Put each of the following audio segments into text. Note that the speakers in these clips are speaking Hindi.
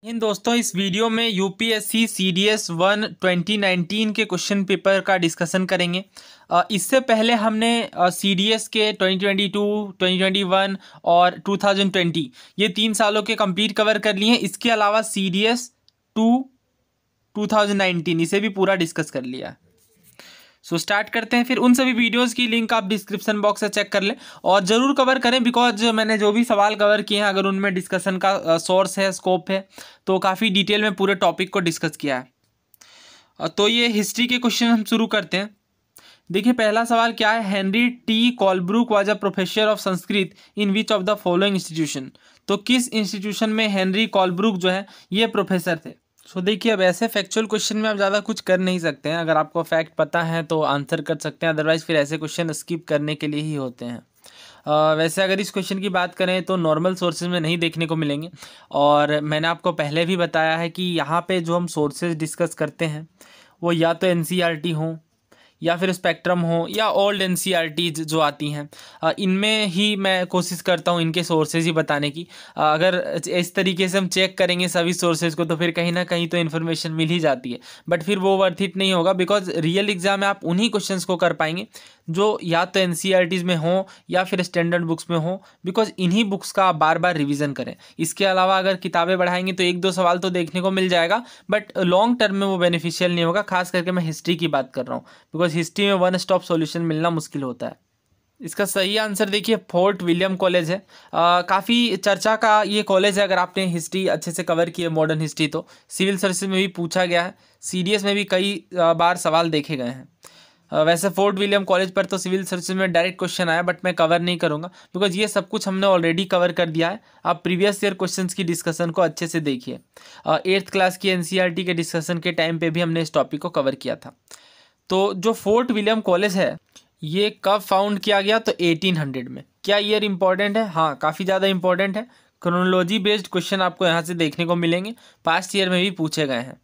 इन दोस्तों इस वीडियो में यूपीएससी सीडीएस 1 2019 के क्वेश्चन पेपर का डिस्कशन करेंगे। इससे पहले हमने सीडीएस के 2022, 2021 और 2020 ये 3 सालों के कंप्लीट कवर कर लिए हैं। इसके अलावा सीडीएस 2019 इसे भी पूरा डिस्कस कर लिया है। सो स्टार्ट करते हैं। फिर उन सभी वीडियोस की लिंक आप डिस्क्रिप्शन बॉक्स से चेक कर लें और ज़रूर कवर करें, बिकॉज मैंने जो भी सवाल कवर किए हैं अगर उनमें डिस्कशन का सोर्स है, स्कोप है, तो काफ़ी डिटेल में पूरे टॉपिक को डिस्कस किया है। तो ये हिस्ट्री के क्वेश्चन हम शुरू करते हैं। देखिए पहला सवाल क्या है, Henry T Colebrooke was a professor of Sanskrit in which of the following institution. तो किस इंस्टीट्यूशन में हेनरी कॉलब्रुक जो है ये प्रोफेसर थे। सो देखिए अब ऐसे फैक्चुअल क्वेश्चन में आप ज़्यादा कुछ कर नहीं सकते हैं। अगर आपको फैक्ट पता है तो आंसर कर सकते हैं, अदरवाइज फिर ऐसे क्वेश्चन स्किप करने के लिए ही होते हैं। वैसे अगर इस क्वेश्चन की बात करें तो नॉर्मल सोर्सेज में नहीं देखने को मिलेंगे, और मैंने आपको पहले भी बताया है कि यहाँ पे जो हम सोर्सेज डिस्कस करते हैं वो या तो एनसीईआरटी हों या फिर स्पेक्ट्रम हो या ओल्ड एनसीईआरटीज जो आती हैं, इनमें ही मैं कोशिश करता हूँ इनके सोर्सेज ही बताने की। अगर इस तरीके से हम चेक करेंगे सभी सोर्सेज को तो फिर कहीं ना कहीं तो इन्फॉर्मेशन मिल ही जाती है, बट फिर वो वर्थ इट नहीं होगा, बिकॉज रियल एग्जाम में आप उन्हीं क्वेश्चंस को कर पाएंगे जो या तो एनसीईआरटीज में हो या फिर स्टैंडर्ड बुक्स में हो, बिकॉज इन्हीं बुक्स का आप बार बार रिवीजन करें। इसके अलावा अगर किताबें बढ़ाएंगे तो एक दो सवाल तो देखने को मिल जाएगा, बट लॉन्ग टर्म में वो बेनिफिशियल नहीं होगा। खास करके मैं हिस्ट्री की बात कर रहा हूँ, बिकॉज हिस्ट्री में वन स्टॉप सॉल्यूशन मिलना मुश्किल होता है। इसका सही आंसर देखिए फोर्ट विलियम कॉलेज है। काफ़ी चर्चा का ये कॉलेज है। अगर आपने हिस्ट्री अच्छे से कवर की है, मॉडर्न हिस्ट्री, तो सिविल सर्विसेज में भी पूछा गया है, सीडीएस में भी कई बार सवाल देखे गए हैं। वैसे फोर्ट विलियम कॉलेज पर तो सिविल सर्विसेज में डायरेक्ट क्वेश्चन आया, बट मैं कवर नहीं करूंगा बिकॉज ये सब कुछ हमने ऑलरेडी कवर कर दिया है। आप प्रीवियस ईयर क्वेश्चंस की डिस्कशन को अच्छे से देखिए। 8th क्लास की एनसीईआरटी के डिस्कशन के टाइम पे भी हमने इस टॉपिक को कवर किया था। तो जो फोर्ट विलियम कॉलेज है ये कब फाउंड किया गया, तो 1800 में। क्या ईयर इंपॉर्टेंट है? हाँ, काफ़ी ज़्यादा इंपॉर्टेंट है। क्रोनोलॉजी बेस्ड क्वेश्चन आपको यहाँ से देखने को मिलेंगे, पास्ट ईयर में भी पूछे गए हैं।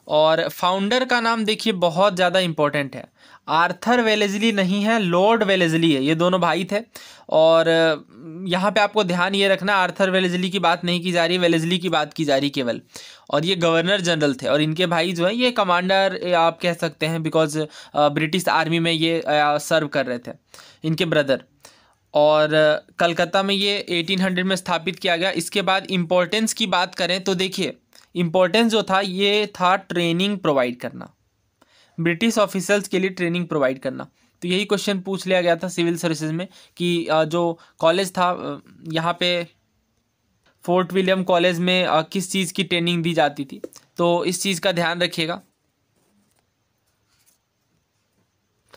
और फाउंडर का नाम देखिए बहुत ज़्यादा इंपॉर्टेंट है, आर्थर वेलेस्ली नहीं है, लॉर्ड वेलेस्ली है। ये दोनों भाई थे, और यहाँ पे आपको ध्यान ये रखना आर्थर वेलेस्ली की बात नहीं की जा रही, वेलेस्ली की बात की जा रही केवल। और ये गवर्नर जनरल थे, और इनके भाई जो है ये कमांडर आप कह सकते हैं, बिकॉज ब्रिटिश आर्मी में ये सर्व कर रहे थे, इनके ब्रदर। और कलकत्ता में ये 1800 में स्थापित किया गया। इसके बाद इम्पोर्टेंस की बात करें तो देखिए इम्पोर्टेंस जो था ये था ट्रेनिंग प्रोवाइड करना, ब्रिटिश ऑफिसर्स के लिए ट्रेनिंग प्रोवाइड करना। तो यही क्वेश्चन पूछ लिया गया था सिविल सर्विसेज में कि जो कॉलेज था यहाँ पे फोर्ट विलियम कॉलेज में किस चीज़ की ट्रेनिंग दी जाती थी, तो इस चीज़ का ध्यान रखिएगा।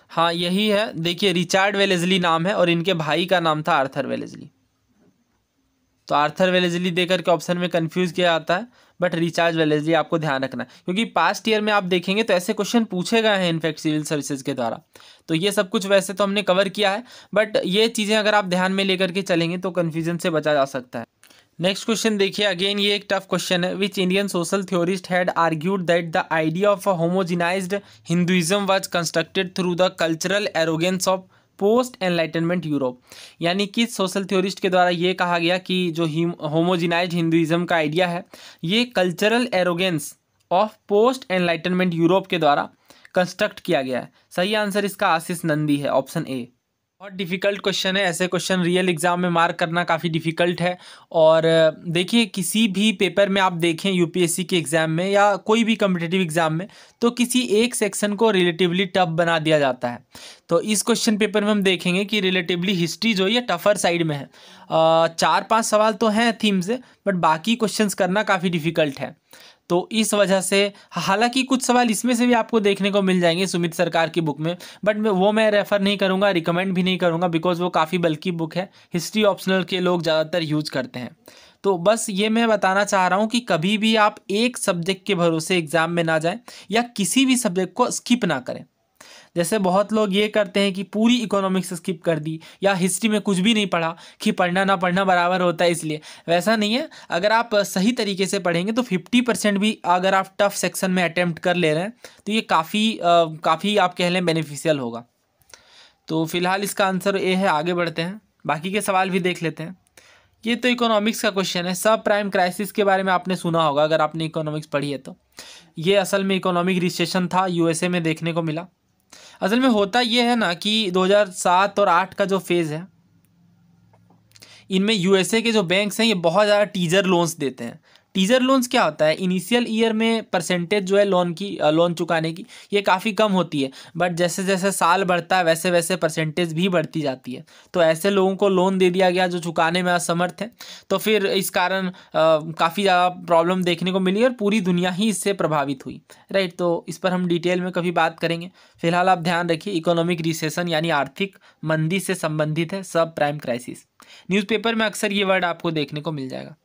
हाँ यही है, देखिए रिचर्ड वेलेस्ली नाम है और इनके भाई का नाम था आर्थर वेलेस्ली। तो आर्थर वेलेस्ली देकर के ऑप्शन में कंफ्यूज किया जाता है, बट रिचर्ड वेलेस्ली आपको ध्यान रखना है, क्योंकि पास्ट ईयर में आप देखेंगे तो ऐसे क्वेश्चन पूछे गए हैं इनफैक्ट सिविल सर्विसेज के द्वारा। तो ये सब कुछ वैसे तो हमने कवर किया है, बट ये चीज़ें अगर आप ध्यान में लेकर के चलेंगे तो कन्फ्यूजन से बचा जा सकता है। नेक्स्ट क्वेश्चन देखिए, अगेन ये एक टफ क्वेश्चन है। Which Indian social theorist had argued that the idea of a homogenised Hinduism was constructed through the cultural arrogance of post enlightenment Europe. यानी कि सोशल थ्योरिस्ट के द्वारा ये कहा गया कि जो होमोजिनाइज्ड हिंदुइज्म का आइडिया है ये cultural arrogance of post enlightenment Europe के द्वारा कंस्ट्रक्ट किया गया है। सही आंसर इसका आशीष नंदी है, ऑप्शन ए। बहुत डिफिकल्ट क्वेश्चन है, ऐसे क्वेश्चन रियल एग्जाम में मार्क करना काफ़ी डिफिकल्ट है। और देखिए किसी भी पेपर में आप देखें यूपीएससी के एग्ज़ाम में या कोई भी कम्पिटिटिव एग्जाम में, तो किसी एक सेक्शन को रिलेटिवली टफ बना दिया जाता है। तो इस क्वेश्चन पेपर में हम देखेंगे कि रिलेटिवली हिस्ट्री जो ये टफर साइड में है। 4-5 सवाल तो हैं थीम से, बट बाकी क्वेश्चंस करना काफ़ी डिफिकल्ट है। तो इस वजह से हालांकि कुछ सवाल इसमें से भी आपको देखने को मिल जाएंगे सुमित सरकार की बुक में, बट वो मैं रेफ़र नहीं करूँगा, रिकमेंड भी नहीं करूँगा, बिकॉज वो काफ़ी बल्कि बुक है, हिस्ट्री ऑप्शनल के लोग ज़्यादातर यूज करते हैं। तो बस ये मैं बताना चाह रहा हूँ कि कभी भी आप एक सब्जेक्ट के भरोसे एग्ज़ाम में ना जाएं या किसी भी सब्जेक्ट को स्किप ना करें। जैसे बहुत लोग ये करते हैं कि पूरी इकोनॉमिक्स स्किप कर दी या हिस्ट्री में कुछ भी नहीं पढ़ा कि पढ़ना ना पढ़ना बराबर होता है, इसलिए वैसा नहीं है। अगर आप सही तरीके से पढ़ेंगे तो 50% भी अगर आप टफ सेक्शन में अटेम्प्ट कर ले रहे हैं तो ये काफ़ी आप कह लें बेनिफिशियल होगा। तो फिलहाल इसका आंसर ए है। आगे बढ़ते हैं, बाकी के सवाल भी देख लेते हैं। ये तो इकोनॉमिक्स का क्वेश्चन है। सब प्राइम क्राइसिस के बारे में आपने सुना होगा अगर आपने इकोनॉमिक्स पढ़ी है तो। ये असल में इकोनॉमिक रिसेशन था, यूएसए में देखने को मिला। असल में होता ये है ना कि 2007 और 8 का जो फेज़ है, इनमें यूएसए के जो बैंक्स हैं ये बहुत ज़्यादा टीजर लोन्स देते हैं। टीजर लोन्स क्या होता है, इनिशियल ईयर में परसेंटेज जो है लोन चुकाने की ये काफ़ी कम होती है, बट जैसे जैसे साल बढ़ता है वैसे वैसे परसेंटेज भी बढ़ती जाती है। तो ऐसे लोगों को लोन दे दिया गया जो चुकाने में असमर्थ हैं, तो फिर इस कारण काफ़ी ज़्यादा प्रॉब्लम देखने को मिली और पूरी दुनिया ही इससे प्रभावित हुई, राइट। तो इस पर हम डिटेल में कभी बात करेंगे। फिलहाल आप ध्यान रखिए, इकोनॉमिक रिसेशन यानी आर्थिक मंदी से संबंधित है सब प्राइम क्राइसिस। न्यूज़पेपर में अक्सर ये वर्ड आपको देखने को मिल जाएगा।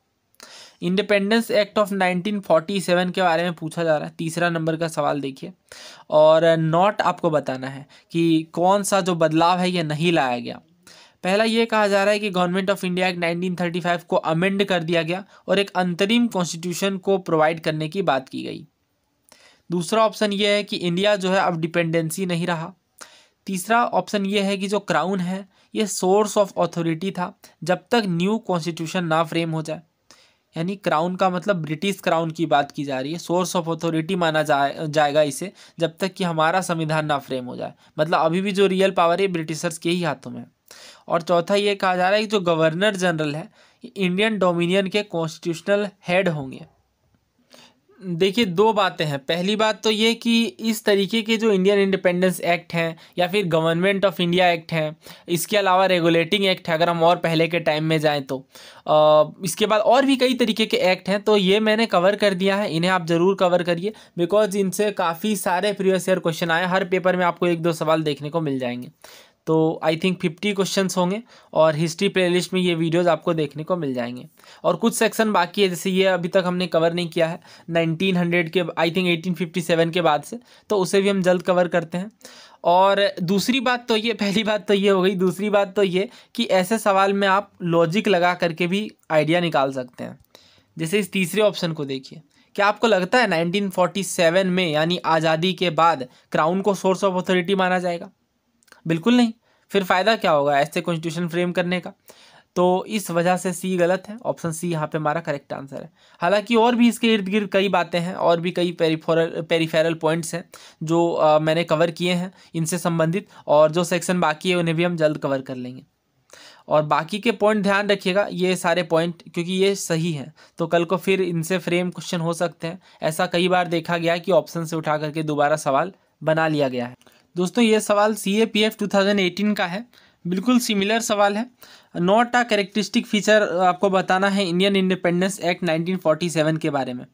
इंडिपेंडेंस एक्ट ऑफ 1947 के बारे में पूछा जा रहा है, तीसरा नंबर का सवाल देखिए। और नॉट आपको बताना है कि कौन सा जो बदलाव है ये नहीं लाया गया। पहला ये कहा जा रहा है कि गवर्नमेंट ऑफ इंडिया एक्ट 1935 को अमेंड कर दिया गया और एक अंतरिम कॉन्स्टिट्यूशन को प्रोवाइड करने की बात की गई। दूसरा ऑप्शन ये है कि इंडिया जो है अब डिपेंडेंसी नहीं रहा। तीसरा ऑप्शन ये है कि जो क्राउन है ये सोर्स ऑफ अथॉरिटी था जब तक न्यू कॉन्स्टिट्यूशन ना फ्रेम हो जाए। यानी क्राउन का मतलब ब्रिटिश क्राउन की बात की जा रही है, सोर्स ऑफ अथॉरिटी माना जाएगा इसे जब तक कि हमारा संविधान ना फ्रेम हो जाए। मतलब अभी भी जो रियल पावर है ब्रिटिशर्स के ही हाथों में है। और चौथा ये कहा जा रहा है कि जो गवर्नर जनरल है इंडियन डोमिनियन के कॉन्स्टिट्यूशनल हेड होंगे। देखिए दो बातें हैं। पहली बात तो ये कि इस तरीके के जो इंडियन इंडिपेंडेंस एक्ट हैं या फिर गवर्नमेंट ऑफ इंडिया एक्ट हैं, इसके अलावा रेगुलेटिंग एक्ट है अगर हम और पहले के टाइम में जाएं तो इसके बाद और भी कई तरीके के एक्ट हैं, तो ये मैंने कवर कर दिया है। इन्हें आप ज़रूर कवर करिए बिकॉज इनसे काफ़ी सारे प्रीवियस ईयर क्वेश्चन आए। हर पेपर में आपको 1-2 सवाल देखने को मिल जाएंगे। तो आई थिंक 50 क्वेश्चंस होंगे और हिस्ट्री प्लेलिस्ट में ये वीडियोस आपको देखने को मिल जाएंगे। और कुछ सेक्शन बाकी है, जैसे ये अभी तक हमने कवर नहीं किया है 1900 के, आई थिंक 1857 के बाद से, तो उसे भी हम जल्द कवर करते हैं। और दूसरी बात तो ये, पहली बात तो ये हो गई, दूसरी बात तो ये कि ऐसे सवाल में आप लॉजिक लगा करके भी आइडिया निकाल सकते हैं। जैसे इस तीसरे ऑप्शन को देखिए, क्या आपको लगता है 1947 में यानी आज़ादी के बाद क्राउन को सोर्स ऑफ अथॉरिटी माना जाएगा? बिल्कुल नहीं। फिर फ़ायदा क्या होगा ऐसे कॉन्स्टिट्यूशन फ्रेम करने का? तो इस वजह से सी गलत है, ऑप्शन सी यहाँ पे हमारा करेक्ट आंसर है। हालांकि और भी इसके इर्द गिर्द कई बातें हैं और भी कई पेरिफेरल पॉइंट्स हैं जो मैंने कवर किए हैं इनसे संबंधित, और जो सेक्शन बाकी है उन्हें भी हम जल्द कवर कर लेंगे। और बाकी के पॉइंट ध्यान रखिएगा, ये सारे पॉइंट क्योंकि ये सही हैं तो कल को फिर इनसे फ्रेम क्वेश्चन हो सकते हैं। ऐसा कई बार देखा गया कि ऑप्शन से उठा करके दोबारा सवाल बना लिया गया है। दोस्तों ये सवाल CAPF 2018 का है, बिल्कुल सिमिलर सवाल है। नॉट अ कैरेक्टरिस्टिक फीचर आपको बताना है इंडियन इंडिपेंडेंस एक्ट 1947 के बारे में।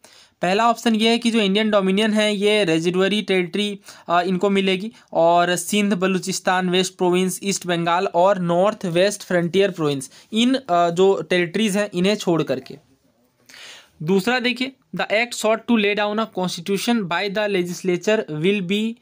पहला ऑप्शन ये है कि जो इंडियन डोमिनियन है ये रेजिडुअरी टेरिटरी इनको मिलेगी, और Sindh, Balochistan, west province, east Bengal और नॉर्थ वेस्ट फ्रंटियर प्रोविंस, इन जो टेरिटरीज़ हैं इन्हें छोड़ करके। दूसरा देखिए, the act sought to lay down a constitution by the legislature will be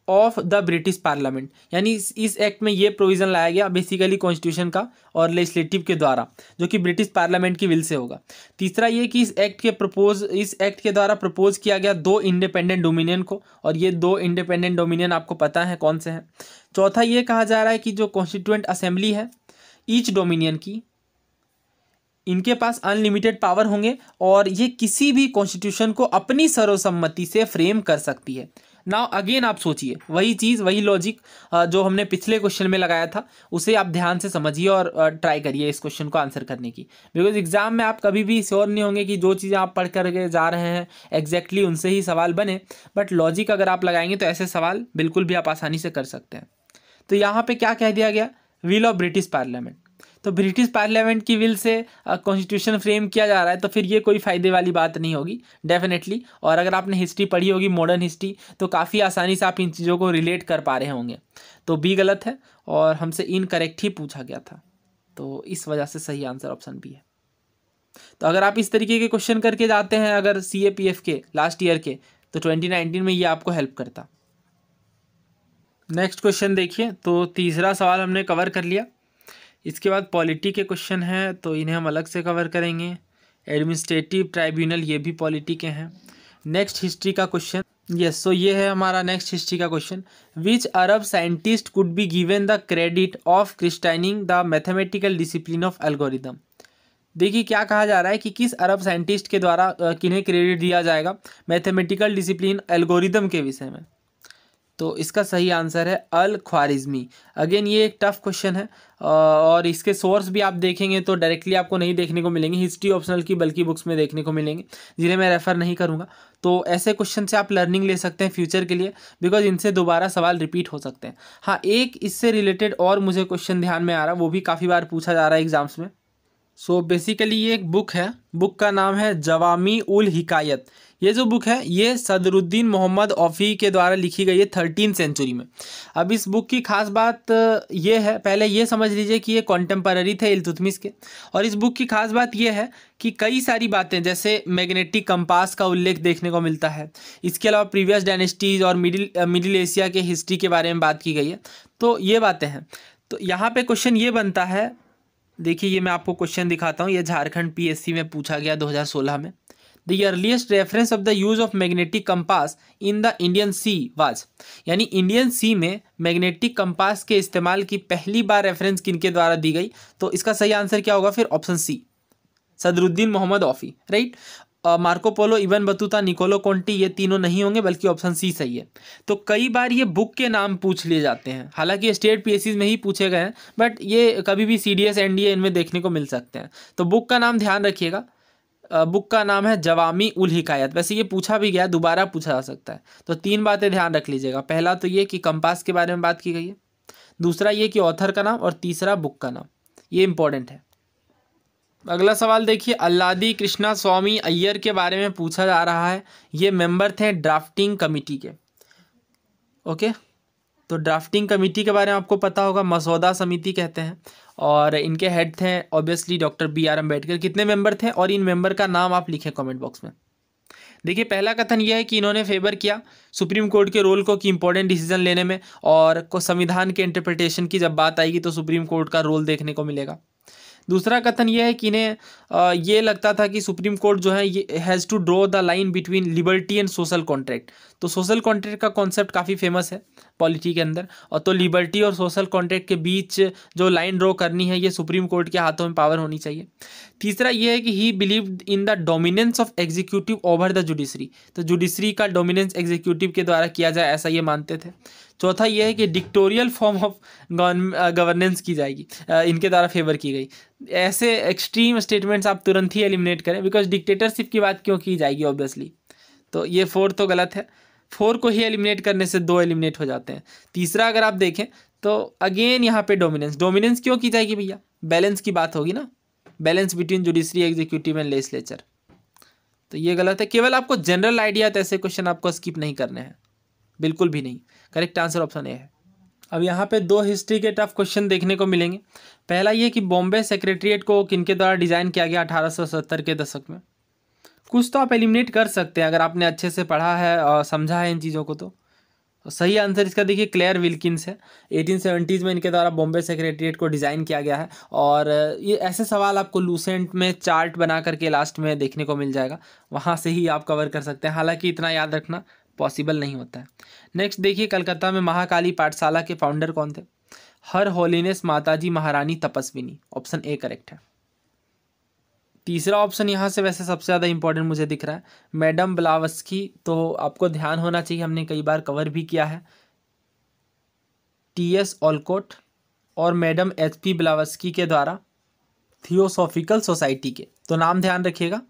of the British parliament, यानी इस एक्ट में ये प्रोविज़न लाया गया बेसिकली कॉन्स्टिट्यूशन का और लेजिस्लेटिव के द्वारा, जो कि ब्रिटिश पार्लियामेंट की विल से होगा। तीसरा ये कि इस एक्ट के द्वारा प्रपोज किया गया 2 इंडिपेंडेंट डोमिनियन को, और ये 2 इंडिपेंडेंट डोमिनियन आपको पता है कौन से हैं। चौथा ये कहा जा रहा है कि जो कॉन्स्टिट्यूएंट असेंबली है ईच डोमिनियन की, इनके पास अनलिमिटेड पावर होंगे और ये किसी भी कॉन्स्टिट्यूशन को अपनी सर्वसम्मति से फ्रेम कर सकती है। नाउ अगेन आप सोचिए, वही चीज़, वही लॉजिक जो हमने पिछले क्वेश्चन में लगाया था उसे आप ध्यान से समझिए और ट्राई करिए इस क्वेश्चन को आंसर करने की। बिकॉज एग्जाम में आप कभी भी श्योर नहीं होंगे कि जो चीज़ें आप पढ़ करके जा रहे हैं एग्जैक्टली उनसे ही सवाल बने, बट लॉजिक अगर आप लगाएंगे तो ऐसे सवाल बिल्कुल भी आप आसानी से कर सकते हैं। तो यहाँ पर क्या कह दिया गया, विल ऑफ ब्रिटिश पार्लियामेंट। तो ब्रिटिश पार्लियामेंट की विल से कॉन्स्टिट्यूशन फ्रेम किया जा रहा है, तो फिर ये कोई फ़ायदे वाली बात नहीं होगी डेफिनेटली। और अगर आपने हिस्ट्री पढ़ी होगी, मॉडर्न हिस्ट्री, तो काफ़ी आसानी से आप इन चीज़ों को रिलेट कर पा रहे होंगे। तो बी गलत है और हमसे इनकरेक्ट ही पूछा गया था, तो इस वजह से सही आंसर ऑप्शन बी है। तो अगर आप इस तरीके के क्वेश्चन करके जाते हैं अगर CAPF के लास्ट ईयर के, तो 2019 में ये आपको हेल्प करता। नेक्स्ट क्वेश्चन देखिए, तो तीसरा सवाल हमने कवर कर लिया। इसके बाद पॉलिटी के क्वेश्चन हैं तो इन्हें हम अलग से कवर करेंगे। एडमिनिस्ट्रेटिव ट्राइब्यूनल, ये भी पॉलिटी के हैं। नेक्स्ट हिस्ट्री का क्वेश्चन, यस, सो ये है हमारा नेक्स्ट हिस्ट्री का question. Which Arab scientist could be given the credit of christening the mathematical discipline of algorithm. देखिए क्या कहा जा रहा है कि किस अरब साइंटिस्ट के द्वारा किन्हें क्रेडिट दिया जाएगा मैथमेटिकल डिसिप्लिन एल्गोरिदम के विषय में। तो इसका सही आंसर है अल ख्वारिज़मी। अगेन ये एक टफ क्वेश्चन है और इसके सोर्स भी आप देखेंगे तो डायरेक्टली आपको नहीं देखने को मिलेंगे, हिस्ट्री ऑप्शनल की बल्कि बुक्स में देखने को मिलेंगे, जिन्हें मैं रेफ़र नहीं करूँगा। तो ऐसे क्वेश्चन से आप लर्निंग ले सकते हैं फ्यूचर के लिए, बिकॉज इनसे दोबारा सवाल रिपीट हो सकते हैं। हाँ, एक इससे रिलेटेड और मुझे क्वेश्चन ध्यान में आ रहा है, वो भी काफ़ी बार पूछा जा रहा है एग्जाम्स में। सो बेसिकली ये एक बुक है, बुक का नाम है जवामी उल हिकायत। ये जो बुक है ये सदरुद्दीन मोहम्मद औफ़ी के द्वारा लिखी गई है 13वीं सेंचुरी में। अब इस बुक की खास बात ये है, पहले ये समझ लीजिए कि ये कॉन्टेम्पररी थे इल्तुतमिश के, और इस बुक की खास बात ये है कि कई सारी बातें जैसे मैग्नेटिक कंपास का उल्लेख देखने को मिलता है। इसके अलावा प्रीवियस डायनेस्टीज और मिडिल एशिया के हिस्ट्री के बारे में बात की गई है। तो ये बातें हैं। तो यहाँ पे क्वेश्चन ये बनता है, देखिए ये मैं आपको क्वेश्चन दिखाता हूँ, ये झारखंड पीएससी में पूछा गया 2016 में। The earliest reference of the use of magnetic compass in the Indian she was, यानी इंडियन सी में मैग्नेटिक कंपास के इस्तेमाल की पहली बार रेफरेंस किनके द्वारा दी गई? तो इसका सही आंसर क्या होगा फिर? Option C, Sadruddin Mohammad Aufi, right. Marco Polo, Ibn Battuta, Niccolo Conti, ये तीनों नहीं होंगे, बल्कि ऑप्शन सी सही है। तो कई बार ये बुक के नाम पूछ लिए जाते हैं, हालांकि स्टेट पीएससी में ही पूछे गए हैं, बट ये कभी भी सीडीएस एनडीए इनमें देखने को मिल सकते हैं। तो बुक का नाम ध्यान रखिएगा, बुक का नाम है जवामी उल हिकायत। वैसे ये पूछा भी गया, दोबारा पूछा जा सकता है। तो 3 बातें ध्यान रख लीजिएगा। पहला तो ये कि कंपास के बारे में बात की गई है, दूसरा ये कि ऑथर का नाम, और तीसरा बुक का नाम। ये इंपॉर्टेंट है। अगला सवाल देखिए, अल्लादी कृष्णा स्वामी अय्यर के बारे में पूछा जा रहा है। ये मेंबर थे ड्राफ्टिंग कमेटी के। ओके, तो ड्राफ्टिंग कमेटी के बारे में आपको पता होगा, मसौदा समिति कहते हैं, और इनके हेड थे ऑब्वियसली डॉक्टर BR अम्बेडकर। कितने मेंबर थे और इन मेंबर का नाम आप लिखें कमेंट बॉक्स में। देखिए पहला कथन यह है कि इन्होंने फेवर किया सुप्रीम कोर्ट के रोल को कि इंपॉर्टेंट डिसीजन लेने में, और को संविधान के इंटरप्रिटेशन की जब बात आएगी तो सुप्रीम कोर्ट का रोल देखने को मिलेगा। दूसरा कथन यह है कि इन्हें ये लगता था कि सुप्रीम कोर्ट जो है ये has to draw the line between liberty and social contract. तो सोशल कॉन्ट्रैक्ट का कॉन्सेप्ट काफ़ी फेमस है पॉलिटी के अंदर, और तो लिबर्टी और सोशल कॉन्ट्रैक्ट के बीच जो लाइन ड्रॉ करनी है ये सुप्रीम कोर्ट के हाथों में पावर होनी चाहिए। तीसरा ये है कि ही believed in the dominance of executive over the judiciary. तो जुडिशरी का डोमिनेंस एग्जीक्यूटिव के द्वारा किया जाए, ऐसा ये मानते थे। चौथा ये है कि डिक्टोरियल फॉर्म ऑफ गवर्नेंस की जाएगी, इनके द्वारा फेवर की गई। ऐसे एक्सट्रीम स्टेटमेंट्स आप तुरंत ही एलिमिनेट करें, बिकॉज डिक्टेटरशिप की बात क्यों की जाएगी ऑब्वियसली। तो ये 4 तो गलत है, 4 को ही एलिमिनेट करने से 2 एलिमिनेट हो जाते हैं। तीसरा अगर आप देखें तो अगेन यहाँ पे डोमिनेंस क्यों की जाएगी भैया? बैलेंस की बात होगी ना, balance between judiciary, executive and legislature. तो ये गलत है। केवल आपको जनरल आइडिया, तो ऐसे क्वेश्चन आपको स्किप नहीं करने हैं, बिल्कुल भी नहीं। करेक्ट आंसर ऑप्शन ए है। अब यहाँ पे 2 हिस्ट्री के टफ क्वेश्चन देखने को मिलेंगे। पहला ये कि बॉम्बे सेक्रेटरीट को किनके द्वारा डिज़ाइन किया गया 1870 के दशक में? कुछ तो आप एलिमिनेट कर सकते हैं अगर आपने अच्छे से पढ़ा है और समझा है इन चीज़ों को। तो सही आंसर इसका देखिए क्लेयर विल्किंस है। 1870s में इनके द्वारा बॉम्बे सेक्रेटरीट को डिज़ाइन किया गया है, और ये ऐसे सवाल आपको लूसेंट में चार्ट बना करके लास्ट में देखने को मिल जाएगा, वहाँ से ही आप कवर कर सकते हैं। हालांकि इतना याद रखना पॉसिबल नहीं होता है। नेक्स्ट देखिए, कलकत्ता में महाकाली पाठशाला के फाउंडर कौन थे? हर होलीनेस माताजी महारानी तपस्विनी। ऑप्शन ए करेक्ट है। तीसरा ऑप्शन यहाँ से वैसे सबसे ज़्यादा इंपॉर्टेंट मुझे दिख रहा है, मैडम ब्लावस्की। तो आपको ध्यान होना चाहिए, हमने कई बार कवर भी किया है। TS ऑलकोट और मैडम HP ब्लावस्की के द्वारा थियोसॉफिकल सोसाइटी के, तो नाम ध्यान रखिएगा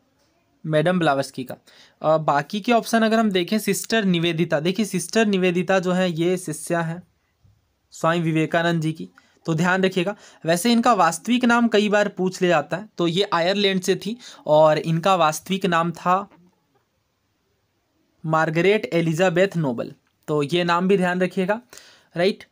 मैडम ब्लावस्की का। बाकी के ऑप्शन अगर हम देखें, सिस्टर निवेदिता। देखिए सिस्टर निवेदिता जो है ये शिष्या है स्वामी विवेकानंद जी की, तो ध्यान रखिएगा। वैसे इनका वास्तविक नाम कई बार पूछ लिया जाता है, तो ये आयरलैंड से थी और इनका वास्तविक नाम था मार्गरेट एलिजाबेथ नोबल। तो ये नाम भी ध्यान रखिएगा, राइट।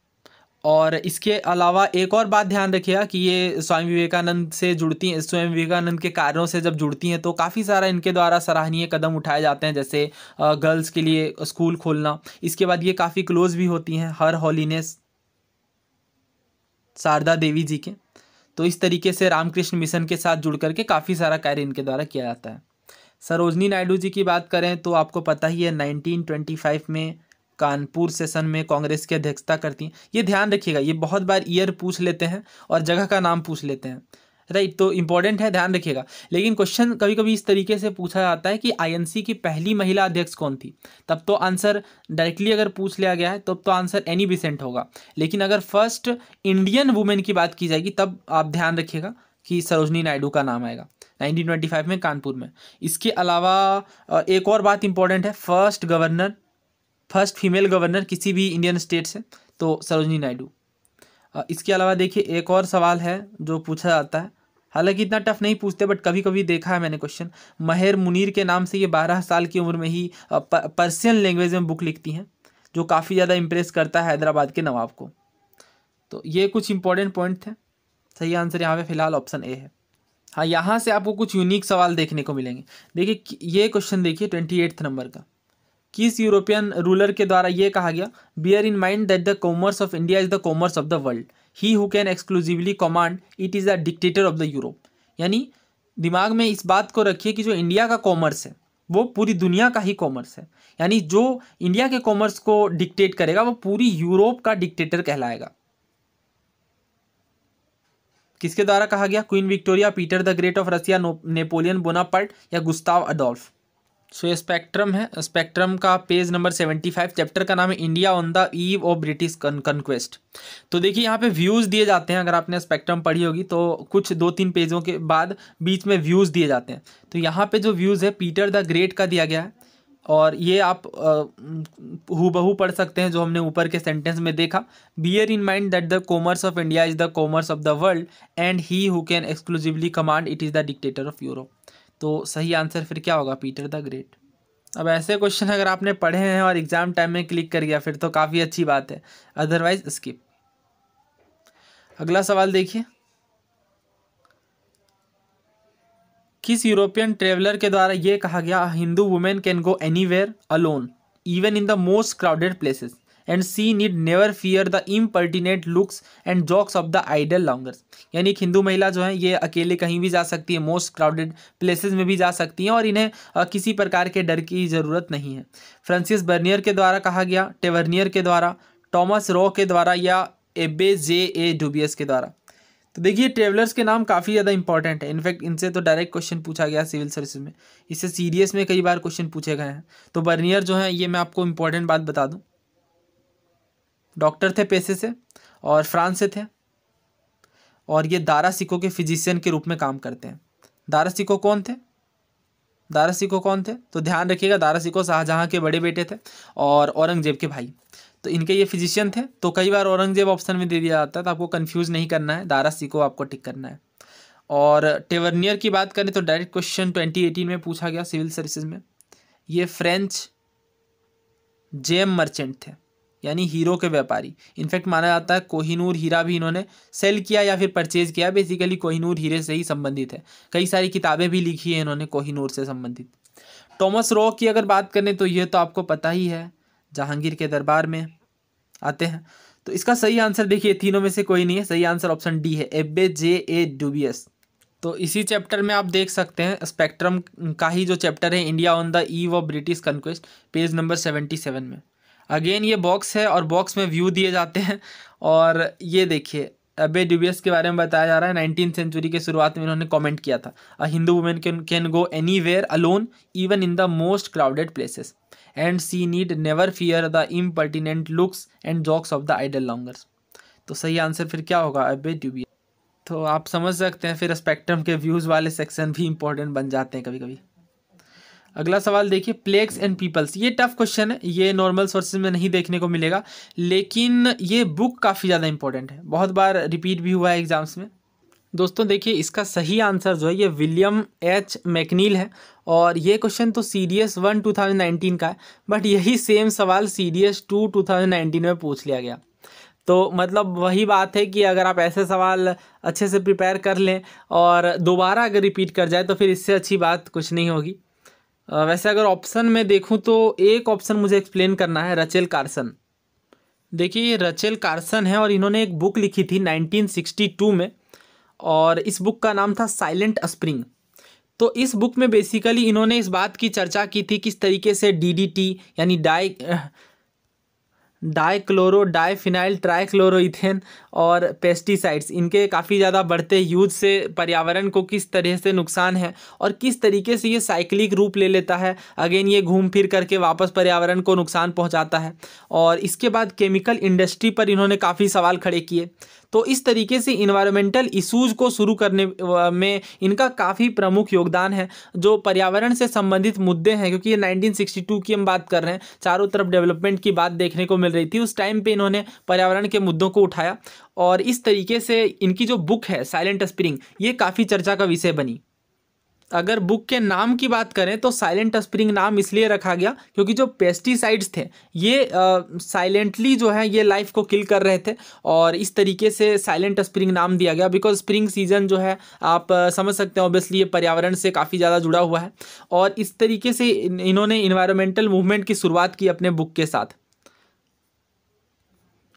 और इसके अलावा एक और बात ध्यान रखिएगा कि ये स्वामी विवेकानंद से जुड़ती हैं, स्वामी विवेकानंद के कार्यों से जब जुड़ती हैं तो काफ़ी सारा इनके द्वारा सराहनीय कदम उठाए जाते हैं, जैसे गर्ल्स के लिए स्कूल खोलना। इसके बाद ये काफ़ी क्लोज भी होती हैं हर होलीनेस शारदा देवी जी के। तो इस तरीके से रामकृष्ण मिशन के साथ जुड़ करके काफ़ी सारा कार्य इनके द्वारा किया जाता है। सरोजनी नायडू जी की बात करें तो आपको पता ही है 1925 में कानपुर सेशन में कांग्रेस की अध्यक्षता करती हैं। ये ध्यान रखिएगा, ये बहुत बार ईयर पूछ लेते हैं और जगह का नाम पूछ लेते हैं, राइट। तो इंपॉर्टेंट है, ध्यान रखिएगा। लेकिन क्वेश्चन कभी कभी इस तरीके से पूछा जाता है कि आईएनसी की पहली महिला अध्यक्ष कौन थी, तब तो आंसर डायरेक्टली अगर पूछ लिया गया है तब तो आंसर एनी बेसेंट होगा। लेकिन अगर फर्स्ट इंडियन वुमेन की बात की जाएगी तब आप ध्यान रखिएगा कि सरोजनी नायडू का नाम आएगा 1925 में कानपुर में। इसके अलावा एक और बात इंपॉर्टेंट है, फर्स्ट फीमेल गवर्नर किसी भी इंडियन स्टेट से, तो सरोजनी नायडू। इसके अलावा देखिए एक और सवाल है जो पूछा जाता है, हालांकि इतना टफ नहीं पूछते बट कभी कभी देखा है मैंने क्वेश्चन। महर मुनीर के नाम से ये 12 साल की उम्र में ही पर्शियन लैंग्वेज में बुक लिखती हैं, जो काफ़ी ज़्यादा इंप्रेस करता है हैदराबाद के नवाब को। तो ये कुछ इंपॉर्टेंट पॉइंट थे। सही आंसर यहाँ पे फिलहाल ऑप्शन ए है। हाँ, यहाँ से आपको कुछ यूनिक सवाल देखने को मिलेंगे। देखिए ये क्वेश्चन देखिए 28 नंबर का, किस यूरोपियन रूलर के द्वारा ये कहा गया, bear in mind that the commerce of India is the commerce of the world, he who can exclusively command it is the dictator of the Europe. यानी दिमाग में इस बात को रखिए कि जो इंडिया का कॉमर्स है वो पूरी दुनिया का ही कॉमर्स है, यानी जो इंडिया के कॉमर्स को डिक्टेट करेगा वो पूरी यूरोप का डिक्टेटर कहलाएगा। किसके द्वारा कहा गया, queen Victoria, Peter the great of Russia, Napoleon Bonaparte या गुस्ताव अडोल्फ। सो ये स्पेक्ट्रम है, स्पेक्ट्रम का पेज नंबर 75, चैप्टर का नाम है India on the eve of British conquest. तो देखिए यहाँ पे व्यूज़ दिए जाते हैं, अगर आपने स्पेक्ट्रम पढ़ी होगी तो कुछ 2-3 पेजों के बाद बीच में व्यूज़ दिए जाते हैं। तो यहाँ पे जो व्यूज़ है पीटर द ग्रेट का दिया गया है, और ये आप हूबहू पढ़ सकते हैं जो हमने ऊपर के सेंटेंस में देखा, bear in mind that the commerce of India is the commerce of the world and he who can exclusively command it is the dictator of Europe. तो सही आंसर फिर क्या होगा, पीटर द ग्रेट। अब ऐसे क्वेश्चन अगर आपने पढ़े हैं और एग्जाम टाइम में क्लिक कर गया फिर तो काफ़ी अच्छी बात है, अदरवाइज स्किप। अगला सवाल देखिए, किस यूरोपियन ट्रेवलर के द्वारा ये कहा गया, Hindu women can go anywhere alone even in the most crowded places and she need never fear the impertinent looks and jokes of the idle loungers. यानी एक हिंदू महिला जो है ये अकेले कहीं भी जा सकती है, मोस्ट क्राउडेड प्लेसेस में भी जा सकती हैं और इन्हें किसी प्रकार के डर की ज़रूरत नहीं है। फ्रांसिस बर्नियर के द्वारा कहा गया, टेवर्नियर के द्वारा, टॉमस रॉ के द्वारा या एबे जे ए डुबियस के द्वारा। तो देखिए ट्रेवलर्स के नाम काफ़ी ज़्यादा इंपॉर्टेंट है, इनफैक्ट इनसे तो डायरेक्ट क्वेश्चन पूछा गया सिविल सर्विसेज में, इससे सीडीएस में कई बार क्वेश्चन पूछे गए हैं। तो बर्नियर जो है ये मैं आपको इंपॉर्टेंट बात बता दूं, डॉक्टर थे पेशे से और फ्रांस से थे, और ये दारा सिको के फिजिशियन के रूप में काम करते हैं। दारा सिको कौन थे, दारा सिको कौन थे, तो ध्यान रखिएगा दारा सिको शाहजहाँ के बड़े बेटे थे और औरंगजेब के भाई, तो इनके ये फिजिशियन थे। तो कई बार औरंगजेब ऑप्शन में दे दिया जाता है, तो आपको कंफ्यूज नहीं करना है, दारा सिको आपको टिक करना है। और टेवर्नियर की बात करें तो डायरेक्ट क्वेश्चन 2018 में पूछा गया सिविल सर्विसेज में, ये फ्रेंच जेम मर्चेंट थे, यानी हीरो के व्यापारी। इनफैक्ट माना जाता है कोहिनूर हीरा भी इन्होंने सेल किया या फिर परचेज किया, बेसिकली कोहिनूर हीरे से ही संबंधित है, कई सारी किताबें भी लिखी है इन्होंने कोहिनूर से संबंधित। टॉमस रॉ की अगर बात करें तो ये तो आपको पता ही है, जहांगीर के दरबार में आते हैं। तो इसका सही आंसर देखिए तीनों में से कोई नहीं है, सही आंसर ऑप्शन डी है, एबे जे ए डुबियस। तो इसी चैप्टर में आप देख सकते हैं स्पेक्ट्रम का ही जो चैप्टर है India on the eve of British conquest, page number 77 में। अगेन ये बॉक्स है और बॉक्स में व्यू दिए जाते हैं, और ये देखिए एबे डुबियस के बारे में बताया जा रहा है। 19th सेंचुरी के शुरुआत में इन्होंने कमेंट किया था, a Hindu women can go anywhere alone even in the most crowded places and she need never fear the impertinent looks and jokes of the idle loungers. तो सही आंसर फिर क्या होगा, एबे डुबियस। तो आप समझ सकते हैं फिर स्पेक्ट्रम के व्यूज़ वाले सेक्शन भी इंपॉर्टेंट बन जाते हैं कभी कभी। अगला सवाल देखिए, प्लेग्स एंड पीपल्स, ये टफ क्वेश्चन है, ये नॉर्मल सोर्सेज में नहीं देखने को मिलेगा, लेकिन ये बुक काफ़ी ज़्यादा इंपॉर्टेंट है, बहुत बार रिपीट भी हुआ है एग्जाम्स में। दोस्तों देखिए इसका सही आंसर जो है ये विलियम एच मैकनील है, और ये क्वेश्चन तो CDS 1 2019 का है, बट यही सेम सवाल CDS 2 2019 में पूछ लिया गया। तो मतलब वही बात है कि अगर आप ऐसे सवाल अच्छे से प्रिपेयर कर लें और दोबारा अगर रिपीट कर जाए तो फिर इससे अच्छी बात कुछ नहीं होगी। वैसे अगर ऑप्शन में देखूं तो एक ऑप्शन मुझे एक्सप्लेन करना है, रचेल कार्सन। देखिए ये रचेल कार्सन है और इन्होंने एक बुक लिखी थी 1962 में, और इस बुक का नाम था साइलेंट स्प्रिंग। तो इस बुक में बेसिकली इन्होंने इस बात की चर्चा की थी किस तरीके से DDT यानी डाइक्लोरो डाइफिनाइल ट्राइक्लोरोइथेन और पेस्टिसाइड्स, इनके काफ़ी ज़्यादा बढ़ते यूज से पर्यावरण को किस तरह से नुकसान है और किस तरीके से ये साइक्लिक रूप ले लेता है, अगेन ये घूम फिर करके वापस पर्यावरण को नुकसान पहुंचाता है। और इसके बाद केमिकल इंडस्ट्री पर इन्होंने काफ़ी सवाल खड़े किए। तो इस तरीके से इन्वायरमेंटल इश्यूज़ को शुरू करने में इनका काफ़ी प्रमुख योगदान है। जो पर्यावरण से संबंधित मुद्दे हैं, क्योंकि ये 1962 की हम बात कर रहे हैं, चारों तरफ डेवलपमेंट की बात देखने को मिल रही थी, उस टाइम पे इन्होंने पर्यावरण के मुद्दों को उठाया और इस तरीके से इनकी जो बुक है साइलेंट स्प्रिंग, ये काफ़ी चर्चा का विषय बनी। अगर बुक के नाम की बात करें तो साइलेंट स्प्रिंग नाम इसलिए रखा गया क्योंकि जो पेस्टिसाइड्स थे ये साइलेंटली जो है ये लाइफ को किल कर रहे थे और इस तरीके से साइलेंट स्प्रिंग नाम दिया गया। बिकॉज स्प्रिंग सीजन जो है आप समझ सकते हैं, ऑब्वियसली ये पर्यावरण से काफ़ी ज़्यादा जुड़ा हुआ है और इस तरीके से इन्होंने इन्वायरमेंटल मूवमेंट की शुरुआत की अपने बुक के साथ।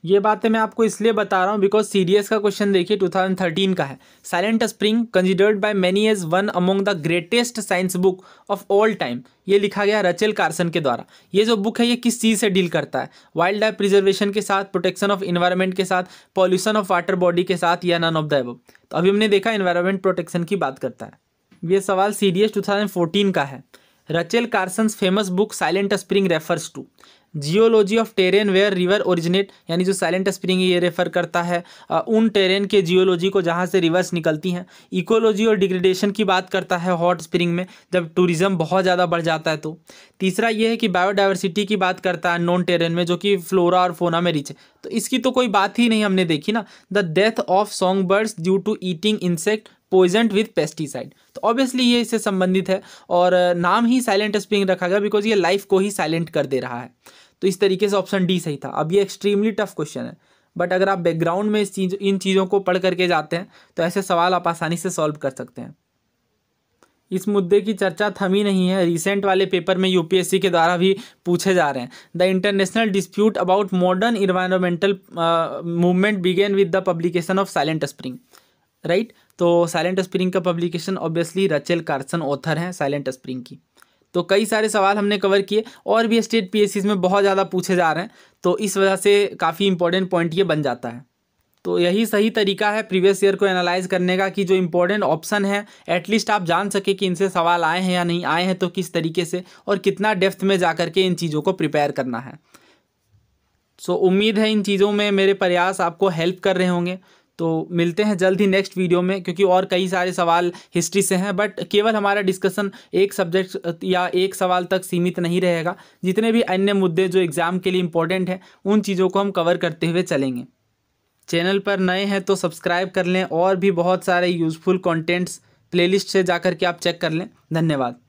ये बातें मैं आपको इसलिए बता रहा हूँ बिकॉज सीडीएस का क्वेश्चन देखिए 2013 का है। Silent Spring considered by many as one among the greatest science book of all time, ये लिखा गया रचेल कार्सन के द्वारा। ये जो बुक है ये किस चीज़ से डील करता है? वाइल्ड लाइफ प्रिजर्वेशन के साथ, प्रोटेक्शन ऑफ इन्वायरमेंट के साथ, पॉल्यूशन ऑफ वाटर बॉडी के साथ, या नन ऑफ द अबव। तो अभी हमने देखा इन्वायरमेंट प्रोटेक्शन की बात करता है। ये सवाल सीडीएस 2014 का है। Rachel Carson's famous book Silent Spring refers to geology of terrain where river originate, यानी जो साइलेंट स्प्रिंग ये रेफर करता है उन टेरेन के जियोलॉजी को जहाँ से रिवर्स निकलती हैं। इकोलॉजी और डिग्रेडेशन की बात करता है हॉट स्प्रिंग में, जब टूरिज्म बहुत ज़्यादा बढ़ जाता है तो। तीसरा ये है कि बायोडाइवर्सिटी की बात करता है नॉन टेरेन में, जो कि फ्लोरा और फोना में रिच है। तो इसकी तो कोई बात ही नहीं हमने देखी ना। The death of song birds due to eating insect poisoned with pesticide, तो ऑब्वियसली ये इससे संबंधित है और नाम ही साइलेंट स्प्रिंग रखा गया बिकॉज ये लाइफ को ही साइलेंट कर दे रहा है। तो इस तरीके से ऑप्शन डी सही था। अब ये एक्सट्रीमली टफ क्वेश्चन है, बट अगर आप बैकग्राउंड में इन चीज़ों को पढ़ करके जाते हैं तो ऐसे सवाल आप आसानी से सॉल्व कर सकते हैं। इस मुद्दे की चर्चा थमी नहीं है, रिसेंट वाले पेपर में यूपीएससी के द्वारा भी पूछे जा रहे हैं। The international dispute about modern environmental movement began with the publication of Silent Spring, right. तो साइलेंट स्प्रिंग का publication obviously Rachel Carson author हैं साइलेंट स्प्रिंग की। तो कई सारे सवाल हमने कवर किए और भी स्टेट पीएससीज में बहुत ज़्यादा पूछे जा रहे हैं, तो इस वजह से काफ़ी इंपॉर्टेंट पॉइंट ये बन जाता है। तो यही सही तरीका है प्रीवियस ईयर को एनालाइज करने का कि जो इंपॉर्टेंट ऑप्शन है एटलीस्ट आप जान सके कि इनसे सवाल आए हैं या नहीं आए हैं, तो किस तरीके से और कितना डेप्थ में जा कर के इन चीज़ों को प्रिपेयर करना है। सो उम्मीद है इन चीज़ों में मेरे प्रयास आपको हेल्प कर रहे होंगे। तो मिलते हैं जल्द ही नेक्स्ट वीडियो में, क्योंकि और कई सारे सवाल हिस्ट्री से हैं, बट केवल हमारा डिस्कशन एक सब्जेक्ट या एक सवाल तक सीमित नहीं रहेगा। जितने भी अन्य मुद्दे जो एग्ज़ाम के लिए इम्पोर्टेंट हैं उन चीज़ों को हम कवर करते हुए चलेंगे। चैनल पर नए हैं तो सब्सक्राइब कर लें, और भी बहुत सारे यूज़फुल कंटेंट्स प्लेलिस्ट से जाकर के आप चेक कर लें। धन्यवाद।